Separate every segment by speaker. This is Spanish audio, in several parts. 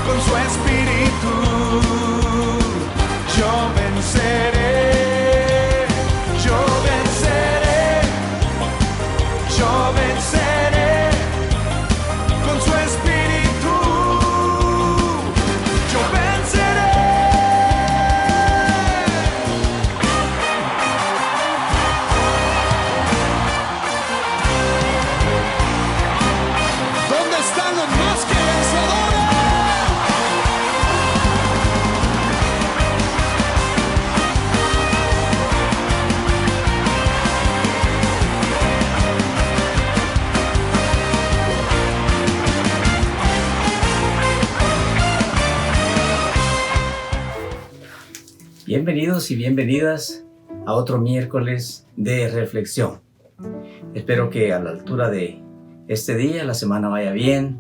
Speaker 1: con su espíritu. Yo venceré, yo venceré, yo venceré con su espíritu. Yo venceré. ¿Dónde están los más que vencedores?
Speaker 2: Bienvenidos y bienvenidas a otro miércoles de reflexión. Espero que a la altura de este día la semana vaya bien,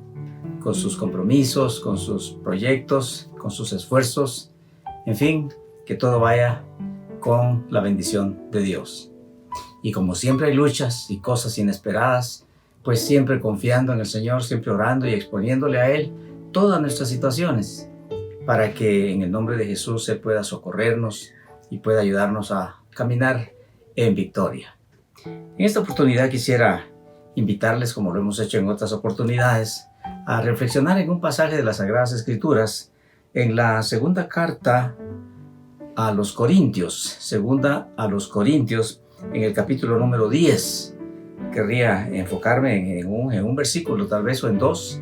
Speaker 2: con sus compromisos, con sus proyectos, con sus esfuerzos, en fin, que todo vaya con la bendición de Dios. Y como siempre hay luchas y cosas inesperadas, pues siempre confiando en el Señor, siempre orando y exponiéndole a Él todas nuestras situaciones, para que en el nombre de Jesús Él pueda socorrernos y pueda ayudarnos a caminar en victoria. En esta oportunidad quisiera invitarles, como lo hemos hecho en otras oportunidades, a reflexionar en un pasaje de las Sagradas Escrituras, en la segunda carta a los Corintios, en el capítulo número 10. Querría enfocarme en un versículo, tal vez, o en dos,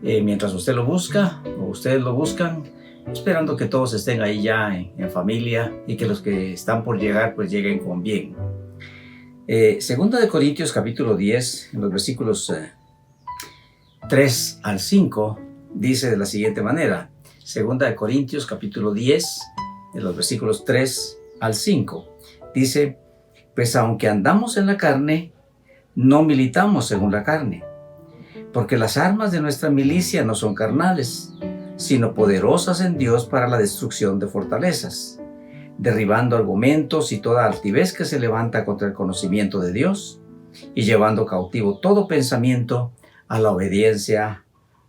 Speaker 2: mientras usted lo busca o ustedes lo buscan, esperando que todos estén ahí ya en familia y que los que están por llegar pues lleguen con bien. Segunda de Corintios capítulo 10, en los versículos 3 al 5, dice de la siguiente manera. Segunda de Corintios capítulo 10, en los versículos 3 al 5, dice: pues aunque andamos en la carne, no militamos según la carne, porque las armas de nuestra milicia no son carnales, sino poderosas en Dios para la destrucción de fortalezas, derribando argumentos y toda altivez que se levanta contra el conocimiento de Dios, y llevando cautivo todo pensamiento a la obediencia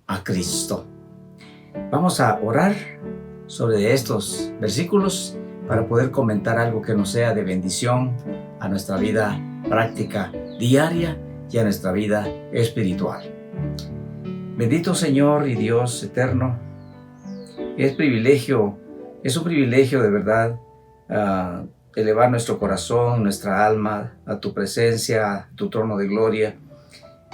Speaker 2: a Cristo. Vamos a orar sobre estos versículos para poder comentar algo que nos sea de bendición a nuestra vida práctica diaria y a nuestra vida espiritual. Bendito Señor y Dios eterno, es un privilegio de verdad elevar nuestro corazón, nuestra alma a tu presencia, a tu trono de gloria,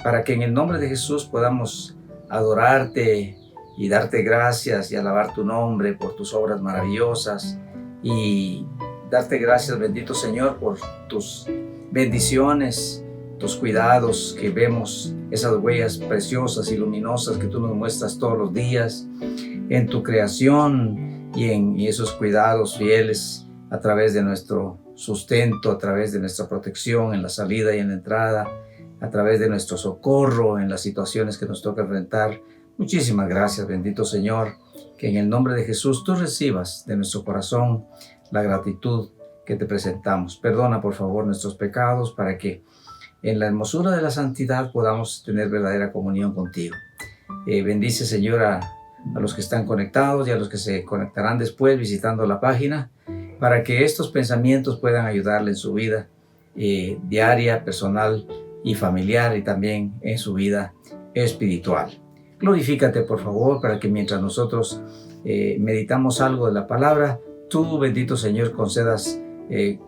Speaker 2: para que en el nombre de Jesús podamos adorarte y darte gracias y alabar tu nombre por tus obras maravillosas, y darte gracias, bendito Señor, por tus bendiciones, tus cuidados, que vemos esas huellas preciosas y luminosas que tú nos muestras todos los días en tu creación y en esos cuidados fieles a través de nuestro sustento, a través de nuestra protección en la salida y en la entrada, a través de nuestro socorro en las situaciones que nos toca enfrentar. Muchísimas gracias, bendito Señor, que en el nombre de Jesús tú recibas de nuestro corazón la gratitud que te presentamos. Perdona por favor nuestros pecados, para que en la hermosura de la santidad podamos tener verdadera comunión contigo. Bendice, Señor, a los que están conectados y a los que se conectarán después visitando la página, para que estos pensamientos puedan ayudarle en su vida diaria, personal y familiar, y también en su vida espiritual. Glorifícate, por favor, para que mientras nosotros meditamos algo de la palabra, tú, bendito Señor, concedas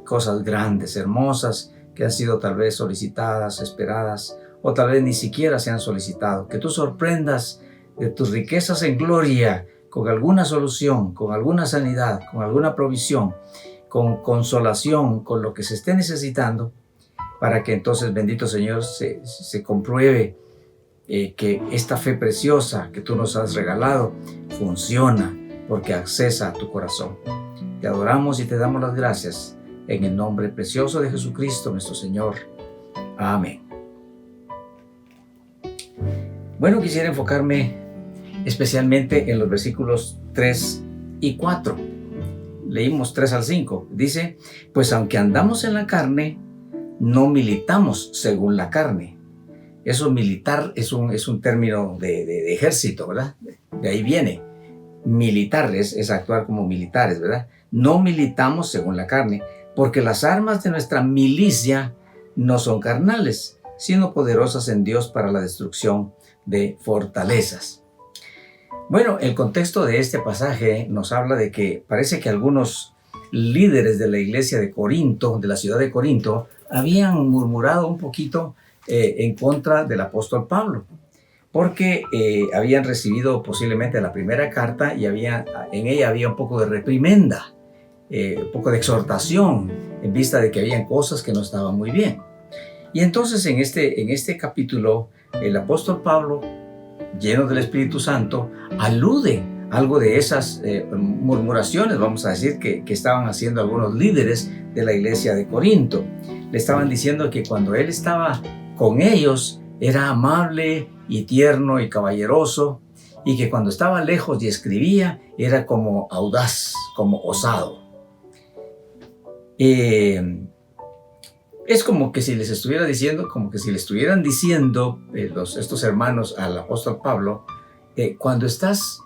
Speaker 2: cosas grandes, hermosas, que han sido tal vez solicitadas, esperadas, o tal vez ni siquiera se han solicitado. Que tú sorprendas de tus riquezas en gloria con alguna solución, con alguna sanidad, con alguna provisión, con consolación, con lo que se esté necesitando, para que entonces, bendito Señor, se compruebe que esta fe preciosa que tú nos has regalado funciona, porque accesa a tu corazón. Te adoramos y te damos las gracias en el nombre precioso de Jesucristo nuestro Señor. Amén. Bueno, quisiera enfocarme especialmente en los versículos 3 y 4. Leímos 3 al 5. Dice: pues aunque andamos en la carne, no militamos según la carne, Eso militar es un término de ejército, ¿verdad? De ahí viene. Militar es actuar como militares, ¿verdad? No militamos según la carne, porque las armas de nuestra milicia no son carnales, sino poderosas en Dios para la destrucción de fortalezas. Bueno, el contexto de este pasaje nos habla de que parece que algunos líderes de la iglesia de Corinto, de la ciudad de Corinto, habían murmurado un poquito en contra del apóstol Pablo, porque habían recibido posiblemente la primera carta y en ella había un poco de reprimenda, un poco de exhortación, en vista de que habían cosas que no estaban muy bien. Y entonces en este capítulo, el apóstol Pablo, lleno del Espíritu Santo, alude algo de esas murmuraciones, vamos a decir, que estaban haciendo algunos líderes de la iglesia de Corinto. Le estaban diciendo que cuando él estaba con ellos era amable y tierno y caballeroso, y que cuando estaba lejos y escribía era como audaz, como osado. Es como que si les estuviera diciendo, como que si le estuvieran diciendo estos hermanos al apóstol Pablo, cuando estás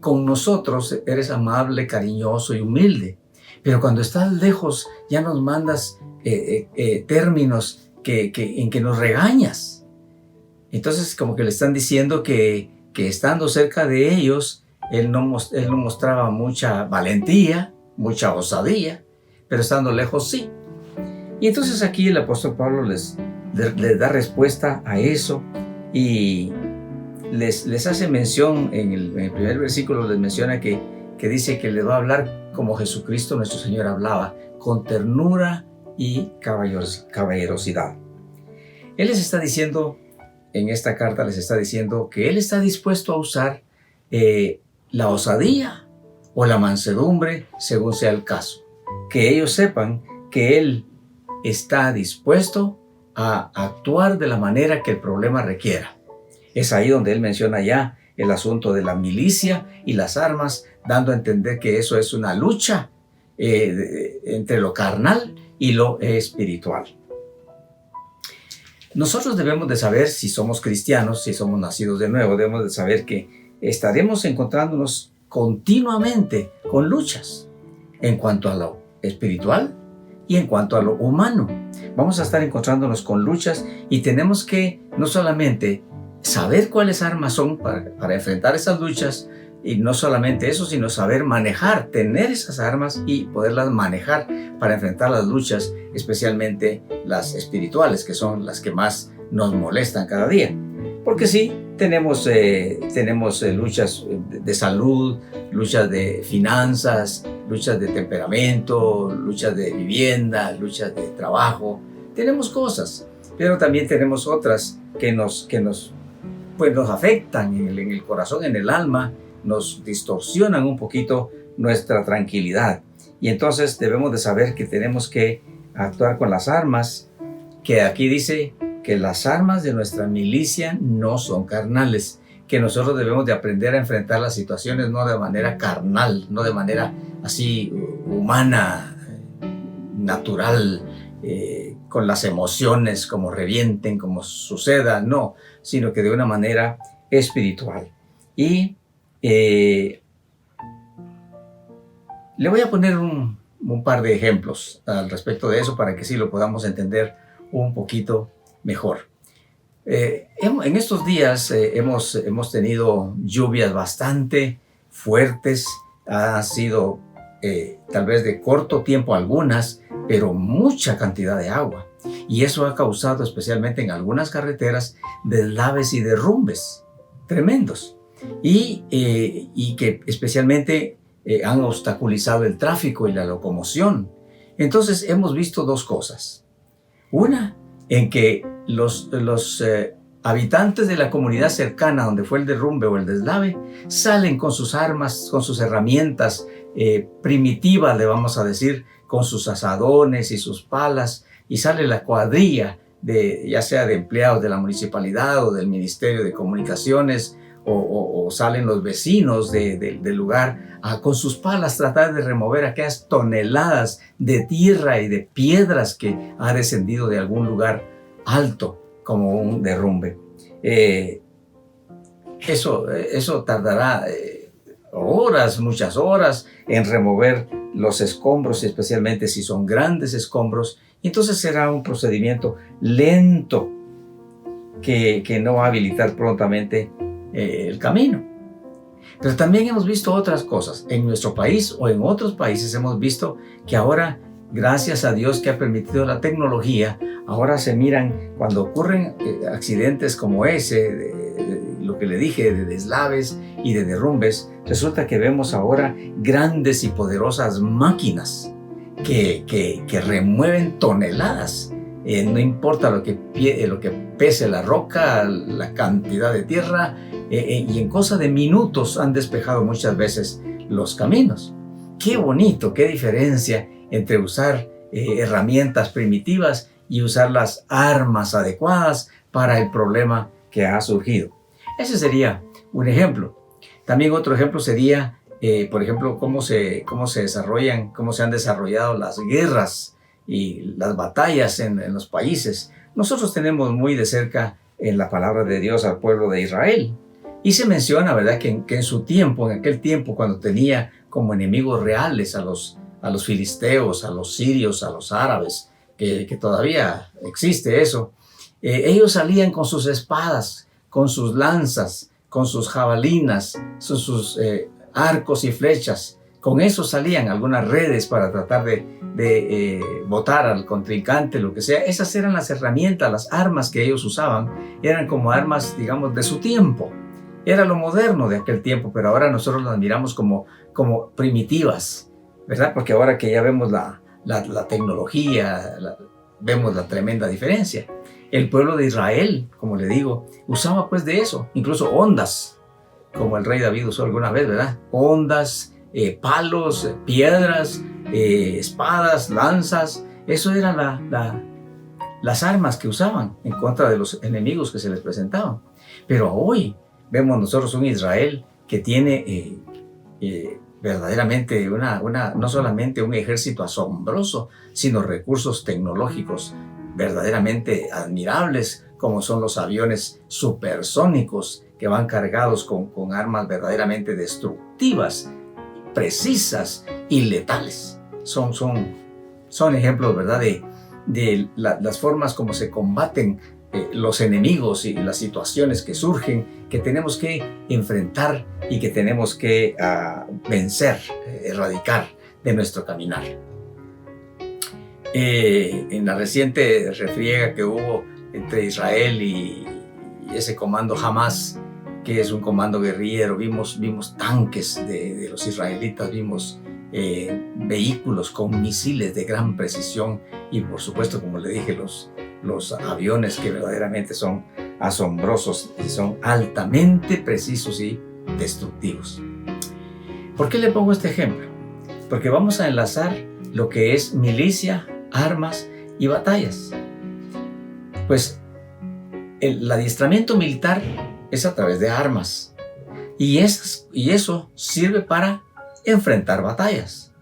Speaker 2: con nosotros eres amable, cariñoso y humilde, pero cuando estás lejos ya nos mandas términos en que nos regañas. Entonces como que le están diciendo que estando cerca de ellos, él no mostraba mucha valentía, mucha osadía, pero estando lejos sí. Y entonces aquí el apóstol Pablo les da respuesta a eso y les hace mención, en el primer versículo les menciona que dice que les va a hablar como Jesucristo nuestro Señor hablaba, con ternura y caballerosidad. Él les está diciendo, en esta carta les está diciendo que Él está dispuesto a usar la osadía o la mansedumbre según sea el caso. Que ellos sepan que Él está dispuesto a actuar de la manera que el problema requiera. Es ahí donde él menciona ya el asunto de la milicia y las armas, dando a entender que eso es una lucha entre lo carnal y lo espiritual. Nosotros debemos de saber, si somos cristianos, si somos nacidos de nuevo, debemos de saber que estaremos encontrándonos continuamente con luchas en cuanto a lo espiritual y en cuanto a lo humano. Vamos a estar encontrándonos con luchas y tenemos que no solamente saber cuáles armas son para enfrentar esas luchas, y no solamente eso, sino saber manejar, tener esas armas y poderlas manejar para enfrentar las luchas, especialmente las espirituales, que son las que más nos molestan cada día. Porque sí, tenemos luchas de salud, luchas de finanzas, luchas de temperamento, luchas de vivienda, luchas de trabajo. Tenemos cosas, pero también tenemos otras que nos afectan en el corazón, en el alma, nos distorsionan un poquito nuestra tranquilidad. Y entonces debemos de saber que tenemos que actuar con las armas, que aquí dice que las armas de nuestra milicia no son carnales, que nosotros debemos de aprender a enfrentar las situaciones no de manera carnal, no de manera así humana, natural, con las emociones como revienten, como suceda, no, sino que de una manera espiritual. Y le voy a poner un par de ejemplos al respecto de eso para que sí lo podamos entender un poquito mejor. En estos días hemos tenido lluvias bastante fuertes, han sido tal vez de corto tiempo algunas, pero mucha cantidad de agua. Y eso ha causado, especialmente en algunas carreteras, deslaves y derrumbes tremendos. Y que especialmente han obstaculizado el tráfico y la locomoción. Entonces hemos visto dos cosas. Una, en que los habitantes de la comunidad cercana donde fue el derrumbe o el deslave salen con sus armas, con sus herramientas primitivas, le vamos a decir, con sus azadones y sus palas, y sale la cuadrilla ya sea de empleados de la municipalidad o del Ministerio de Comunicaciones, o salen los vecinos del lugar con sus palas tratar de remover aquellas toneladas de tierra y de piedras que ha descendido de algún lugar alto como un derrumbe. Eso tardará horas, muchas horas en remover los escombros, especialmente si son grandes escombros. Y entonces será un procedimiento lento que no va a habilitar prontamente el camino. Pero también hemos visto otras cosas. En nuestro país o en otros países hemos visto que ahora, gracias a Dios que ha permitido la tecnología, ahora se miran cuando ocurren accidentes como ese, lo que le dije, de deslaves y de derrumbes. Resulta que vemos ahora grandes y poderosas máquinas que remueven toneladas. No importa lo que pese la roca, la cantidad de tierra, y en cosa de minutos han despejado muchas veces los caminos. Qué bonito, qué diferencia entre usar herramientas primitivas y usar las armas adecuadas para el problema que ha surgido. Ese sería un ejemplo. También otro ejemplo sería, por ejemplo, cómo se han desarrollado las guerras y las batallas en los países. Nosotros tenemos muy de cerca en la palabra de Dios al pueblo de Israel. Y se menciona, ¿verdad?, que en su tiempo, en aquel tiempo, cuando tenía como enemigos reales a los filisteos, a los sirios, a los árabes, que todavía existe eso, ellos salían con sus espadas, con sus lanzas, con sus jabalinas, sus arcos y flechas. Con eso salían algunas redes para tratar de botar al contrincante, lo que sea. Esas eran las herramientas, las armas que ellos usaban. Eran como armas, digamos, de su tiempo. Era lo moderno de aquel tiempo, pero ahora nosotros las miramos como primitivas, ¿verdad? Porque ahora que ya vemos la tecnología, vemos la tremenda diferencia. El pueblo de Israel, como le digo, usaba pues de eso, incluso ondas, como el rey David usó alguna vez, ¿verdad? Ondas, palos, piedras, espadas, lanzas. Eso eran las armas que usaban en contra de los enemigos que se les presentaban. Pero hoy vemos nosotros un Israel que tiene verdaderamente no solamente un ejército asombroso, sino recursos tecnológicos verdaderamente admirables, como son los aviones supersónicos que van cargados con armas verdaderamente destructivas, precisas y letales. Son ejemplos, ¿verdad?, de las formas como se combaten los enemigos y las situaciones que surgen, que tenemos que enfrentar y que tenemos que vencer, erradicar de nuestro caminar. En la reciente refriega que hubo entre Israel y ese comando Hamas, que es un comando guerrillero, vimos tanques de los israelitas, vimos vehículos con misiles de gran precisión y, por supuesto, como le dije, los aviones que verdaderamente son asombrosos y son altamente precisos y destructivos. ¿Por qué le pongo este ejemplo? Porque vamos a enlazar lo que es milicia, armas y batallas. Pues el adiestramiento militar es a través de armas y eso sirve para enfrentar batallas.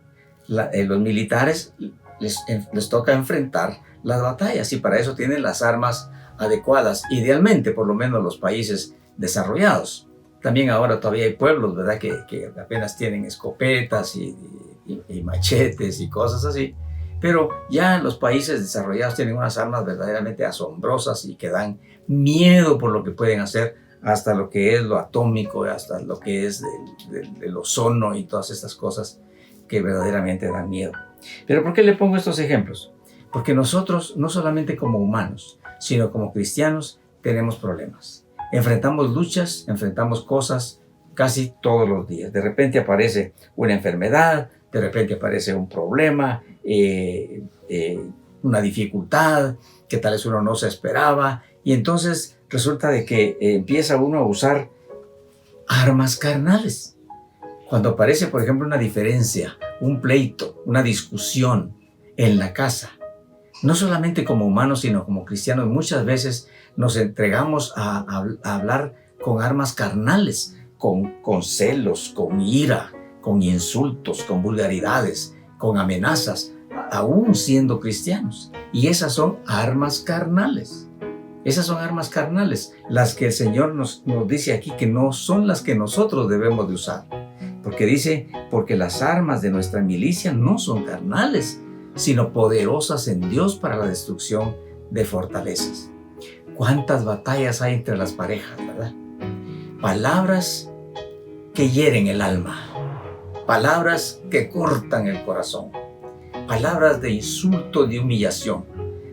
Speaker 2: Los militares les toca enfrentar las batallas y para eso tienen las armas adecuadas, idealmente, por lo menos los países desarrollados. También ahora todavía hay pueblos, ¿verdad?, que apenas tienen escopetas y machetes y cosas así, pero ya los países desarrollados tienen unas armas verdaderamente asombrosas y que dan miedo por lo que pueden hacer, hasta lo que es lo atómico, hasta lo que es del ozono y todas estas cosas que verdaderamente dan miedo. Pero ¿por qué le pongo estos ejemplos? Porque nosotros, no solamente como humanos, sino como cristianos, tenemos problemas. Enfrentamos luchas, enfrentamos cosas casi todos los días. De repente aparece una enfermedad, de repente aparece un problema, una dificultad que tal vez uno no se esperaba, y entonces resulta de que empieza uno a usar armas carnales. Cuando aparece, por ejemplo, una diferencia, un pleito, una discusión en la casa, no solamente como humanos, sino como cristianos, muchas veces nos entregamos a hablar con armas carnales, con celos, con ira, con insultos, con vulgaridades, con amenazas, aún siendo cristianos. Y esas son armas carnales. Esas son armas carnales, las que el Señor nos dice aquí que no son las que nosotros debemos de usar. Porque dice, porque las armas de nuestra milicia no son carnales, sino poderosas en Dios para la destrucción de fortalezas. ¿Cuántas batallas hay entre las parejas, verdad? Palabras que hieren el alma, palabras que cortan el corazón, palabras de insulto, de humillación,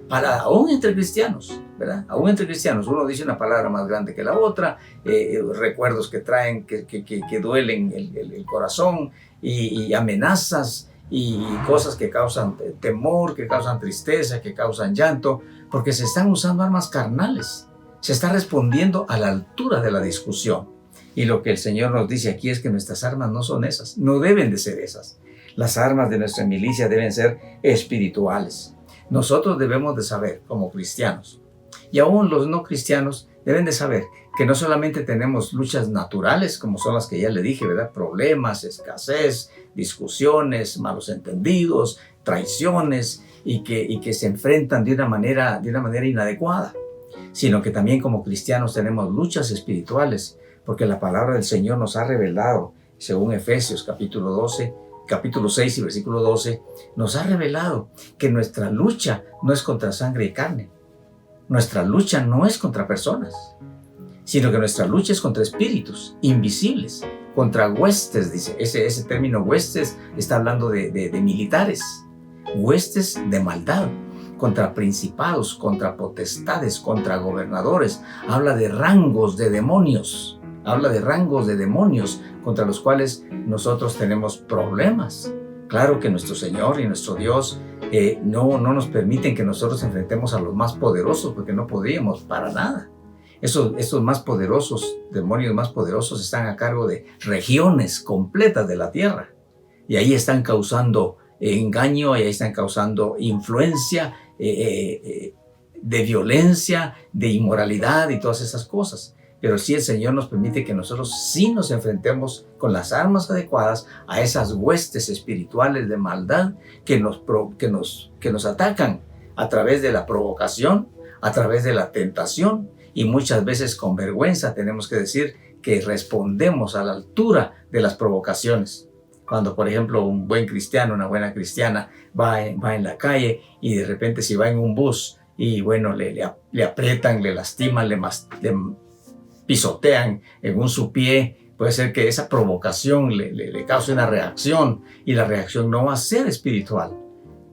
Speaker 2: aún entre cristianos, ¿verdad? Aún entre cristianos, uno dice una palabra más grande que la otra, recuerdos que traen, que duelen el corazón, y amenazas, y cosas que causan temor, que causan tristeza, que causan llanto, porque se están usando armas carnales. Se está respondiendo a la altura de la discusión. Y lo que el Señor nos dice aquí es que nuestras armas no son esas, no deben de ser esas. Las armas de nuestra milicia deben ser espirituales. Nosotros debemos de saber, como cristianos, y aún los no cristianos deben de saber que no solamente tenemos luchas naturales, como son las que ya le dije, ¿verdad? Problemas, escasez, discusiones, malos entendidos, traiciones, y que se enfrentan de una manera inadecuada, sino que también como cristianos tenemos luchas espirituales, porque la palabra del Señor nos ha revelado, según Efesios capítulo 6 y versículo 12, nos ha revelado que nuestra lucha no es contra sangre y carne. Nuestra lucha no es contra personas, sino que nuestra lucha es contra espíritus invisibles, contra huestes, dice. Ese término huestes está hablando de militares, huestes de maldad, contra principados, contra potestades, contra gobernadores. Habla de rangos de demonios. Habla de rangos de demonios contra los cuales nosotros tenemos problemas. Claro que nuestro Señor y nuestro Dios no nos permiten que nosotros enfrentemos a los más poderosos, porque no podríamos para nada. Esos más poderosos, demonios más poderosos, están a cargo de regiones completas de la tierra. Y ahí están causando engaño, ahí están causando influencia de violencia, de inmoralidad y todas esas cosas. Pero sí, el Señor nos permite que nosotros sí nos enfrentemos con las armas adecuadas a esas huestes espirituales de maldad que nos atacan a través de la provocación, a través de la tentación, y muchas veces con vergüenza tenemos que decir que respondemos a la altura de las provocaciones. Cuando, por ejemplo, un buen cristiano, una buena cristiana va en la calle y de repente si va en un bus y bueno, le aprietan, le lastiman, le pisotean en su pie, puede ser que esa provocación le cause una reacción, y la reacción no va a ser espiritual,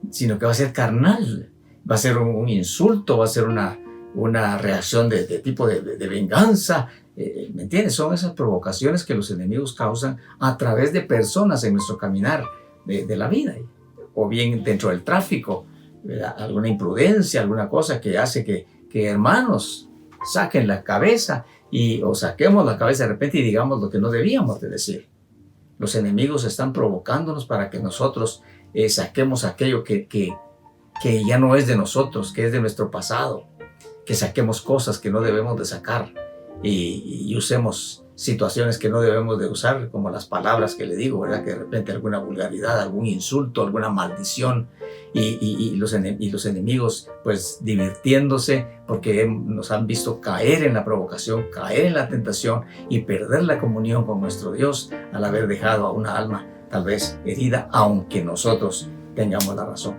Speaker 2: sino que va a ser carnal, va a ser un insulto, va a ser una reacción de tipo de venganza. ¿Me entiendes? Son esas provocaciones que los enemigos causan a través de personas en nuestro caminar de la vida, o bien dentro del tráfico, ¿verdad? Alguna imprudencia, alguna cosa que hace que hermanos saquen la cabeza o saquemos la cabeza de repente y digamos lo que no debíamos de decir. Los enemigos están provocándonos para que nosotros saquemos aquello que ya no es de nosotros, que es de nuestro pasado, que saquemos cosas que no debemos de sacar y usemos situaciones que no debemos de usar, como las palabras que le digo, ¿verdad? Que de repente alguna vulgaridad, algún insulto, alguna maldición, y los enemigos pues divirtiéndose porque nos han visto caer en la provocación, caer en la tentación y perder la comunión con nuestro Dios al haber dejado a una alma tal vez herida, aunque nosotros tengamos la razón.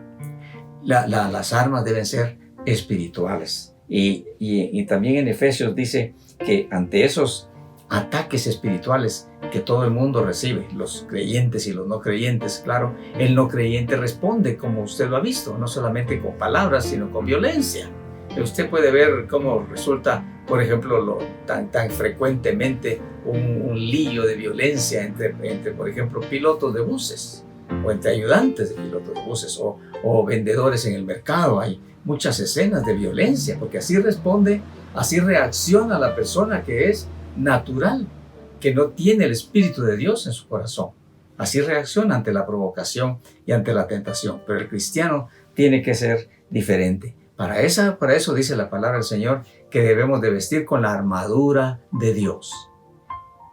Speaker 2: Las armas deben ser espirituales, y también en Efesios dice que ante esos ataques espirituales que todo el mundo recibe, los creyentes y los no creyentes, claro, el no creyente responde como usted lo ha visto, no solamente con palabras, sino con violencia. Usted puede ver cómo resulta, por ejemplo, tan frecuentemente un lío de violencia entre, por ejemplo, pilotos de buses, o entre ayudantes de pilotos de buses, o vendedores en el mercado. Hay muchas escenas de violencia, porque así reacciona la persona que es natural, que no tiene el Espíritu de Dios en su corazón. Así reacciona ante la provocación y ante la tentación. Pero el cristiano tiene que ser diferente. Para eso dice la palabra del Señor que debemos de vestir con la armadura de Dios.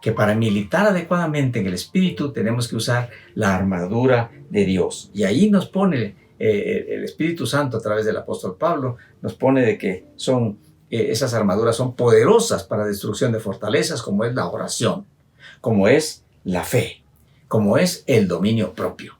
Speaker 2: Que para militar adecuadamente en el Espíritu tenemos que usar la armadura de Dios. Y ahí nos pone el Espíritu Santo a través del apóstol Pablo, nos pone de que son esas armaduras son poderosas para destrucción de fortalezas, como es la oración, como es la fe, como es el dominio propio.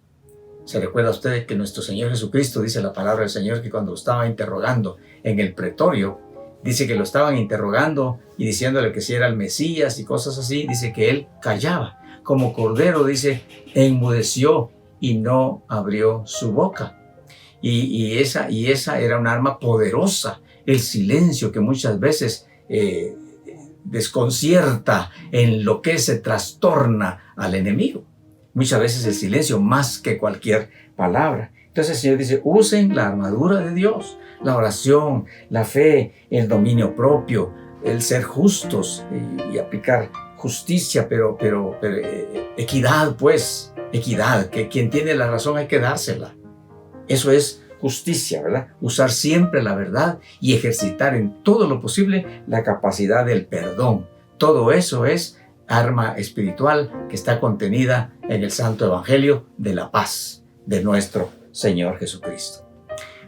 Speaker 2: ¿Se recuerda usted que nuestro Señor Jesucristo, dice la palabra del Señor, que cuando lo estaba interrogando en el pretorio, dice que lo estaban interrogando y diciéndole que si era el Mesías y cosas así, dice que él callaba. Como cordero, dice, enmudeció y no abrió su boca. Y esa era un arma poderosa, el silencio que muchas veces desconcierta, enloquece, trastorna al enemigo. Muchas veces el silencio más que cualquier palabra. Entonces el Señor dice, usen la armadura de Dios, la oración, la fe, el dominio propio, el ser justos y aplicar justicia, pero equidad, pues, equidad, que quien tiene la razón hay que dársela. Eso es justicia, ¿verdad? Usar siempre la verdad y ejercitar en todo lo posible la capacidad del perdón. Todo eso es arma espiritual que está contenida en el Santo Evangelio de la paz de nuestro Señor Jesucristo.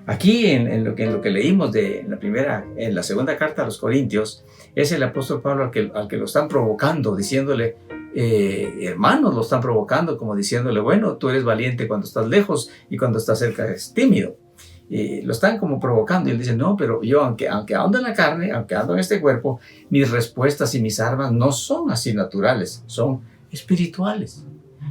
Speaker 2: Aquí en lo que leímos en la segunda carta a los Corintios, es el apóstol Pablo al que lo están provocando, diciéndole, hermanos lo están provocando, como diciéndole, bueno, tú eres valiente cuando estás lejos y cuando estás cerca eres tímido. Lo están como provocando y él dice, no, pero yo aunque ando en la carne, aunque ando en este cuerpo, mis respuestas y mis armas no son así naturales, son espirituales.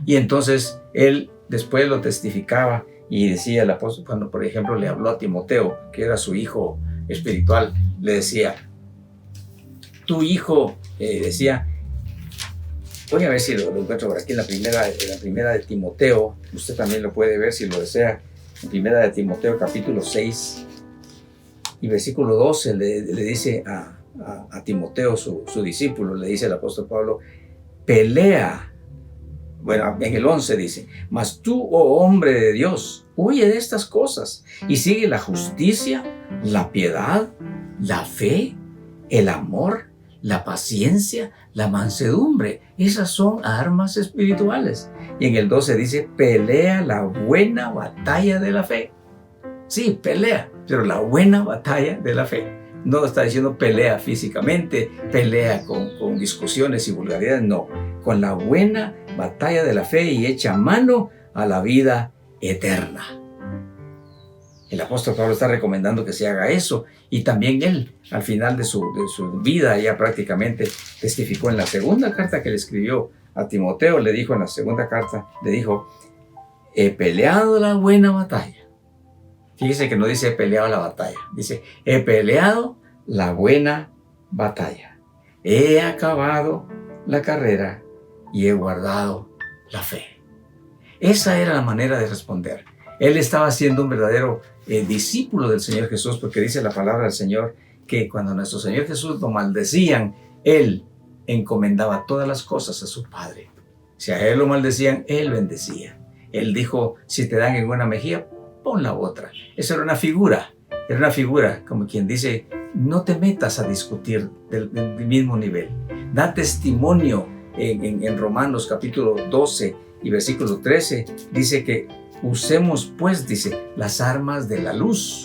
Speaker 2: Y entonces él después lo testificaba y decía el apóstol, cuando por ejemplo le habló a Timoteo, que era su hijo espiritual, le decía, tu hijo, decía, voy a ver si lo encuentro por aquí en la primera de Timoteo, usted también lo puede ver si lo desea, en primera de Timoteo capítulo 6 y versículo 12 le dice a Timoteo, su discípulo, le dice el apóstol Pablo, pelea. Bueno, en el 11 dice, mas tú, oh hombre de Dios, huye de estas cosas y sigue la justicia, la piedad, la fe, el amor, la paciencia, la mansedumbre. Esas son armas espirituales. Y en el 12 dice, pelea la buena batalla de la fe. Sí, pelea, pero la buena batalla de la fe. No está diciendo pelea físicamente, pelea con discusiones y vulgaridades, no. Con la buena batalla de la fe y echa mano a la vida eterna. El apóstol Pablo está recomendando que se haga eso, y también él, al final de su vida, ya prácticamente testificó en la segunda carta que le escribió a Timoteo, le dijo en la segunda carta, le dijo, he peleado la buena batalla. Fíjese que no dice he peleado la batalla, dice he peleado la buena batalla. He acabado la carrera y he guardado la fe. Esa era la manera de responder. Él estaba siendo un verdadero discípulo del Señor Jesús, porque dice la palabra del Señor que cuando nuestro Señor Jesús lo maldecían, Él encomendaba todas las cosas a su Padre. Si a Él lo maldecían, Él bendecía. Él dijo, si te dan en una mejilla, pon la otra. Esa era una figura como quien dice, no te metas a discutir del mismo nivel. Da testimonio en Romanos capítulo 12 y versículo 13, dice que usemos pues, dice, las armas de la luz,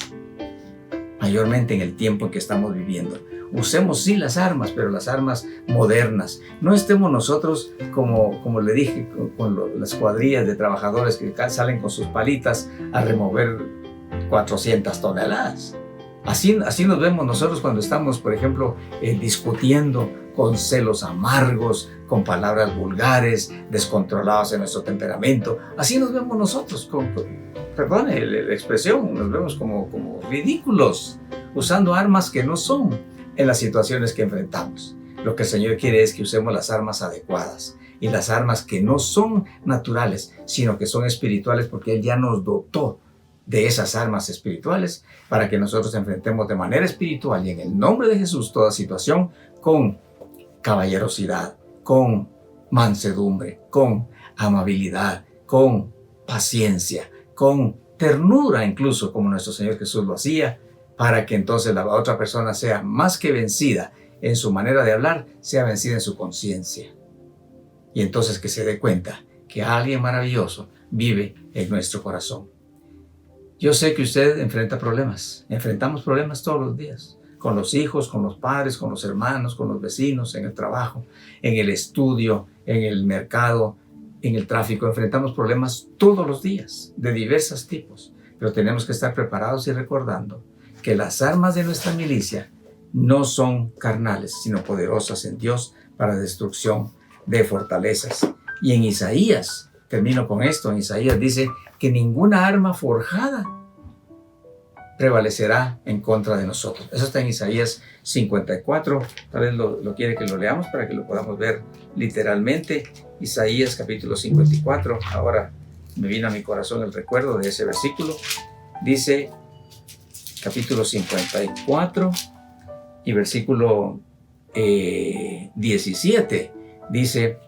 Speaker 2: mayormente en el tiempo en que estamos viviendo. Usemos sí las armas, pero las armas modernas. No estemos nosotros, como le dije, con las cuadrillas de trabajadores que salen con sus palitas a remover 400 toneladas. Así nos vemos nosotros cuando estamos, por ejemplo, discutiendo con celos amargos, con palabras vulgares, descontrolados en nuestro temperamento. Así nos vemos nosotros, perdone la expresión, nos vemos como ridículos, usando armas que no son en las situaciones que enfrentamos. Lo que el Señor quiere es que usemos las armas adecuadas y las armas que no son naturales, sino que son espirituales, porque Él ya nos dotó de esas armas espirituales para que nosotros enfrentemos de manera espiritual y en el nombre de Jesús toda situación con caballerosidad, con mansedumbre, con amabilidad, con paciencia, con ternura, incluso como nuestro Señor Jesús lo hacía, para que entonces la otra persona sea más que vencida en su manera de hablar, sea vencida en su conciencia. Y entonces que se dé cuenta que alguien maravilloso vive en nuestro corazón. Yo sé que usted enfrenta problemas, enfrentamos problemas todos los días, con los hijos, con los padres, con los hermanos, con los vecinos, en el trabajo, en el estudio, en el mercado, en el tráfico. Enfrentamos problemas todos los días, de diversos tipos, pero tenemos que estar preparados y recordando que las armas de nuestra milicia no son carnales, sino poderosas en Dios para destrucción de fortalezas. Y en Isaías, termino con esto, en Isaías dice que ninguna arma forjada prevalecerá en contra de nosotros. Eso está en Isaías 54, tal vez lo quiere que lo leamos para que lo podamos ver literalmente. Isaías capítulo 54, ahora me vino a mi corazón el recuerdo de ese versículo. Dice capítulo 54 y versículo 17, dice: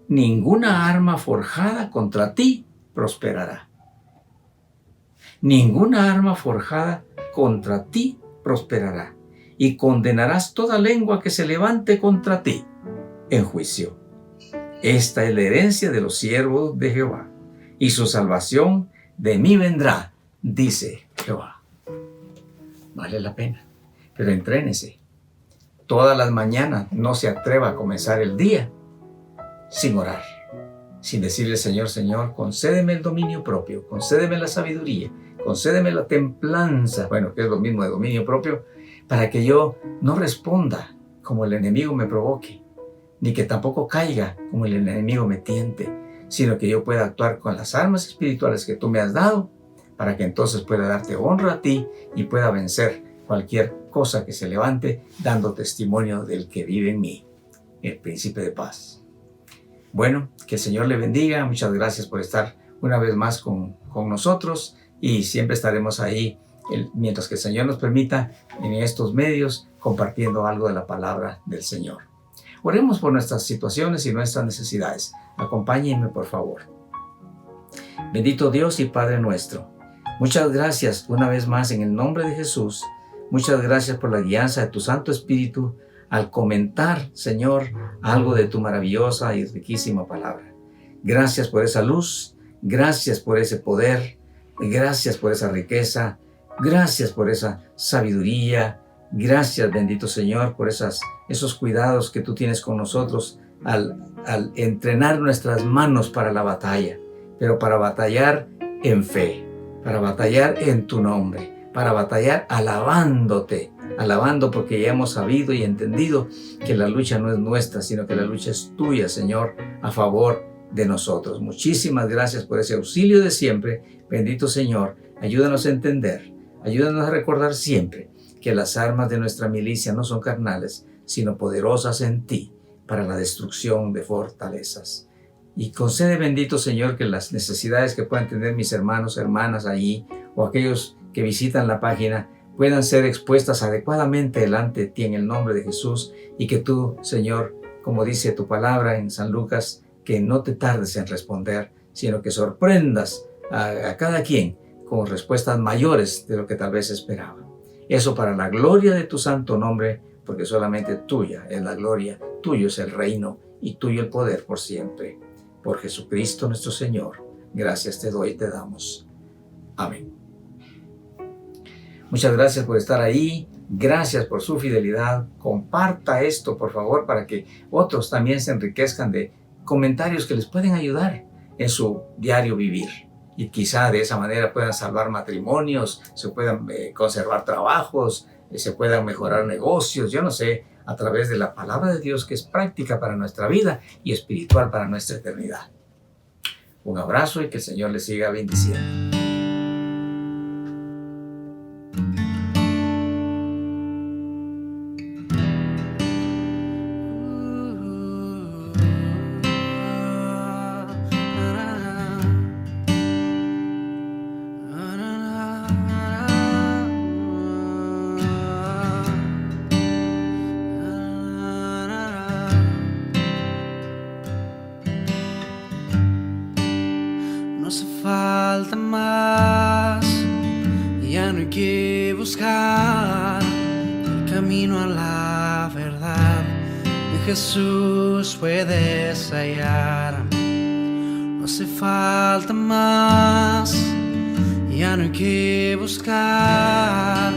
Speaker 2: ninguna arma forjada contra ti prosperará. Ninguna arma forjada contra ti prosperará, y condenarás toda lengua que se levante contra ti en juicio. Esta es la herencia de los siervos de Jehová, y su salvación de mí vendrá, dice Jehová. Vale la pena, pero entrénese. Todas las mañanas no se atreva a comenzar el día sin orar, sin decirle: Señor, Señor, concédeme el dominio propio, concédeme la sabiduría, concédeme la templanza, bueno, que es lo mismo de dominio propio, para que yo no responda como el enemigo me provoque, ni que tampoco caiga como el enemigo me tiente, sino que yo pueda actuar con las armas espirituales que tú me has dado, para que entonces pueda darte honra a ti y pueda vencer cualquier cosa que se levante, dando testimonio del que vive en mí, el príncipe de paz. Bueno, que el Señor le bendiga. Muchas gracias por estar una vez más con nosotros, y siempre estaremos ahí mientras que el Señor nos permita en estos medios compartiendo algo de la palabra del Señor. Oremos por nuestras situaciones y nuestras necesidades. Acompáñenme, por favor. Bendito Dios y Padre nuestro, muchas gracias una vez más en el nombre de Jesús. Muchas gracias por la guianza de tu Santo Espíritu al comentar, Señor, algo de tu maravillosa y riquísima palabra. Gracias por esa luz, gracias por ese poder, gracias por esa riqueza, gracias por esa sabiduría, gracias, bendito Señor, por esos cuidados que tú tienes con nosotros al entrenar nuestras manos para la batalla, pero para batallar en fe, para batallar en tu nombre, para batallar alabándote, alabando porque ya hemos sabido y entendido que la lucha no es nuestra, sino que la lucha es tuya, Señor, a favor de nosotros. Muchísimas gracias por ese auxilio de siempre. Bendito Señor, ayúdanos a entender, ayúdanos a recordar siempre que las armas de nuestra milicia no son carnales, sino poderosas en ti para la destrucción de fortalezas. Y concede, bendito Señor, que las necesidades que puedan tener mis hermanos, hermanas allí, o aquellos que visitan la página, puedan ser expuestas adecuadamente delante de ti en el nombre de Jesús, y que tú, Señor, como dice tu palabra en San Lucas, que no te tardes en responder, sino que sorprendas a cada quien con respuestas mayores de lo que tal vez esperaba. Eso para la gloria de tu santo nombre, porque solamente tuya es la gloria, tuyo es el reino y tuyo el poder por siempre. Por Jesucristo nuestro Señor, gracias te doy y te damos. Amén. Muchas gracias por estar ahí, gracias por su fidelidad. Comparta esto, por favor, para que otros también se enriquezcan de comentarios que les pueden ayudar en su diario vivir. Y quizá de esa manera puedan salvar matrimonios, se puedan conservar trabajos, se puedan mejorar negocios, yo no sé, a través de la palabra de Dios, que es práctica para nuestra vida y espiritual para nuestra eternidad. Un abrazo y que el Señor les siga bendiciendo.
Speaker 1: Falta más, ya no hay que buscar el camino a la verdad. En Jesús puedes hallar. No hace falta más, ya no hay que buscar.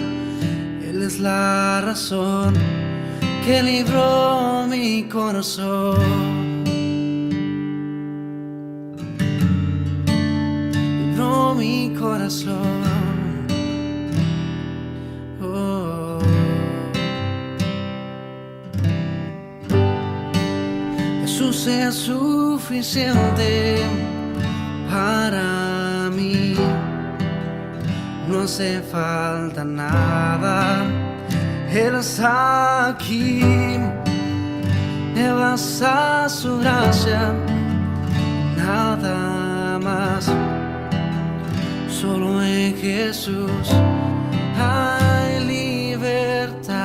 Speaker 1: Él es es la razón que libró mi corazón. Libró mi corazón. Oh. Jesús es suficiente para mí. No hace falta nada, Él está aquí. Me basta su gracia, nada más. Solo en Jesús hay libertad.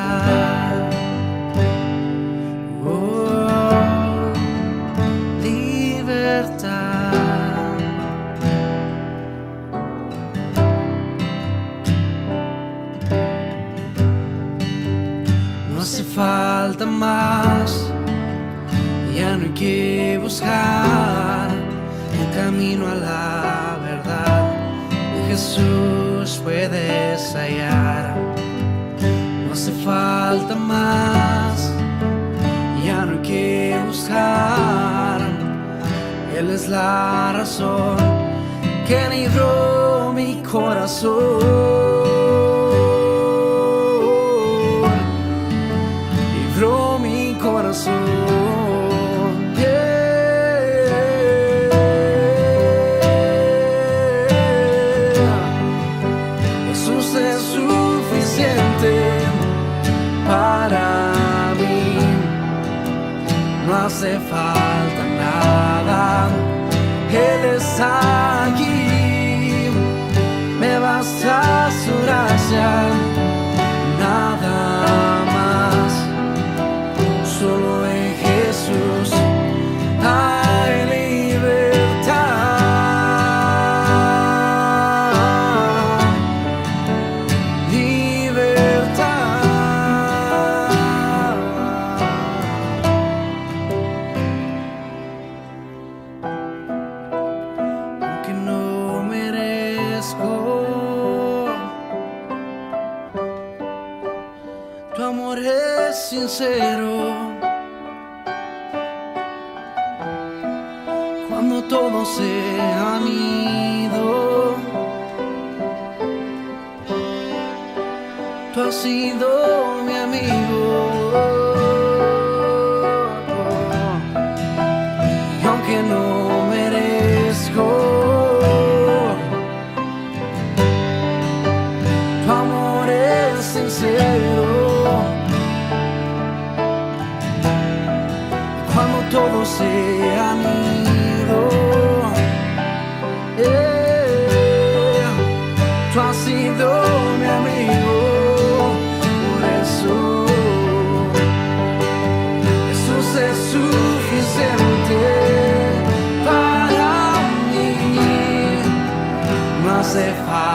Speaker 1: Oh, libertad. No hace falta más, ya no hay que buscar el camino a la verdad. En Jesús puedes hallar. No hace falta más, ya no hay que buscar. Él es la razón que libró mi corazón. Libró mi corazón. Jesús es suficiente para mí. No hace falta nada, Él está aquí. Me basta su gracia, nada más. Solo en Jesús hay libertad. Libertad. Aunque no merezco tu amor es sincero. Cuando todos se han ido, tú has sido mi amigo. Y aunque no merezco tu amor es sincero. Cuando todos se han ido, tú has sido mi amigo. Por eso Jesús es suficiente para mí. No hace falta